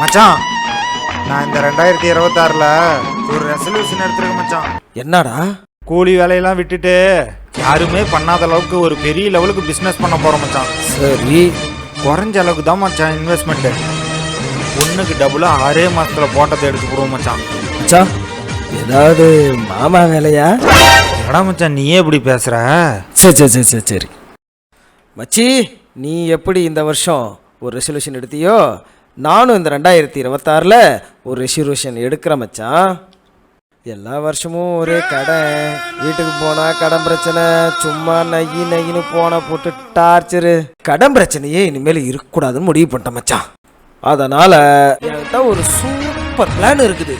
மச்சான், நான் இந்த 2026ல ஒரு ரெசல்யூஷன் எடுத்துருக்கேன் மச்சான். என்னடா? கூலி வேலையெல்லாம் விட்டுட்டு யாருமே பண்ணாத அளவுக்கு ஒரு பெரிய லெவலுக்கு பிஸ்னஸ் பண்ண போகிறோம் மச்சான். சரி, குறைஞ்ச அளவுக்கு தான் மச்சான் இன்வெஸ்ட்மெண்ட்டு. ஒன்றுக்கு டபுளாக 6 மாதத்தில் போட்டதை எடுத்து போடுவோம் மச்சான். மச்சான், ஏதாவது மாமா வேலையா? எடா மச்சான், நீயே எப்படி பேசுகிற? சரி சரி சரி சரி சரி மச்சி, நீ எப்படி இந்த வருஷம் ஒரு ரெசல்யூஷன் எடுத்தியோ, நானும் இந்த 2026ல் ஒரு ரெசல்யூஷன் எடுக்கிறேன் மச்சான். எல்லா வருஷமும் ஒரே கடன், வீட்டுக்கு போனால் கடன் பிரச்சனை, சும்மா நகின்னு போன போட்டு டார்ச்சரு. கடன் பிரச்சனையே இனிமேல் இருக்கக்கூடாதுன்னு முடிவு பண்ணிட்டேன் மச்சான். அதனால் என்கிட்ட ஒரு சூப்பர் பிளான் இருக்குது.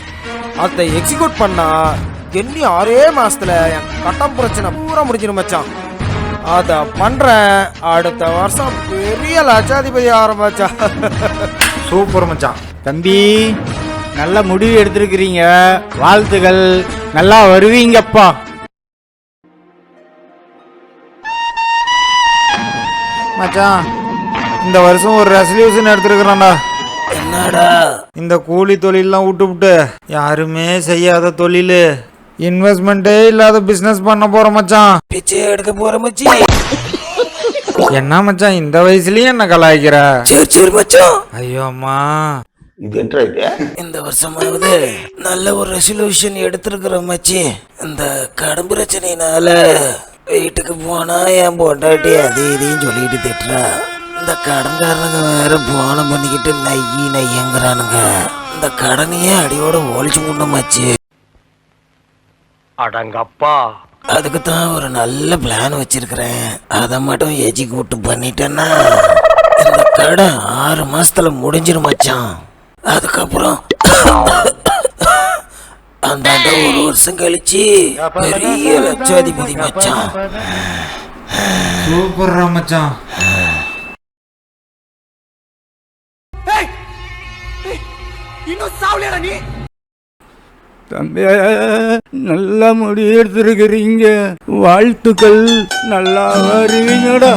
அதை எக்ஸிக்யூட் பண்ணால் எண்ணி 6 மாதத்தில் என் கடன் பிரச்சனை பூரா முடிஞ்சிடும் மச்சான். அதை பண்ணுறேன். அடுத்த வருஷம் பெரிய லட்சாதிபதி ஆரம்பிச்சா. சூப்பர் மச்சான். தம்பி, நல்ல முடிவு எடுத்திருக்கிறீங்க, வாழ்த்துகள், நல்லா வருவீங்கப்பா. மச்சான், இந்த வருஷம் ஒரு ரெசல்யூஷன் எடுத்துருக்குறான்டா. என்னடா? இந்த கூலி தொழிலெலாம் விட்டு யாருமே செய்யாத தொழில், இன்வெஸ்ட்மெண்ட்டே இல்லாத பிஸ்னஸ் பண்ண போகிறோம் மச்சான். பிச்சை எடுக்க போற மச்சி. என்ன மச்சான், இந்த வயசுலயும் என்ன கலாய்க்கிற? சரி சரி மச்சான். ஐயோ அம்மா, இந்த வருஷமாவது நல்ல ஒரு ரெசல்யூஷன் எடுத்திருக்கிற மச்சி. இந்த கடன் பிரச்சனையினால வீட்டுக்கு போனா என் பொண்டாட்டி அதே இதையும் சொல்லிட்டு திட்டுறா. இந்த கடன்காரனுங்க வேற போனம் பண்ணிக்கிட்டு நையங்கிறானுங்க. இந்த கடனையே அடியோட ஒழிச்சு முன்னமாச்சு. அடங்கப்பா, அதுக்கு தான் ஒரு நல்ல பிளான் வச்சிருக்கிறேன். அதை மட்டும் எக்ஸிக்யூட் பண்ணிட்டேன்னா இந்த கடன் 6 மாசத்துல முடிஞ்சிரும் மச்சான். அதுக்கப்புறம் அந்த 1 வருஷம் கழிச்சு பெரிய லட்சாதிபதி மச்சான். சூப்பர்ரா மச்சான். தம்பி, நல்ல முடிவு எடுத்திருக்கிறீங்க, வாழ்த்துக்கள், நல்லா வருவீங்கடா.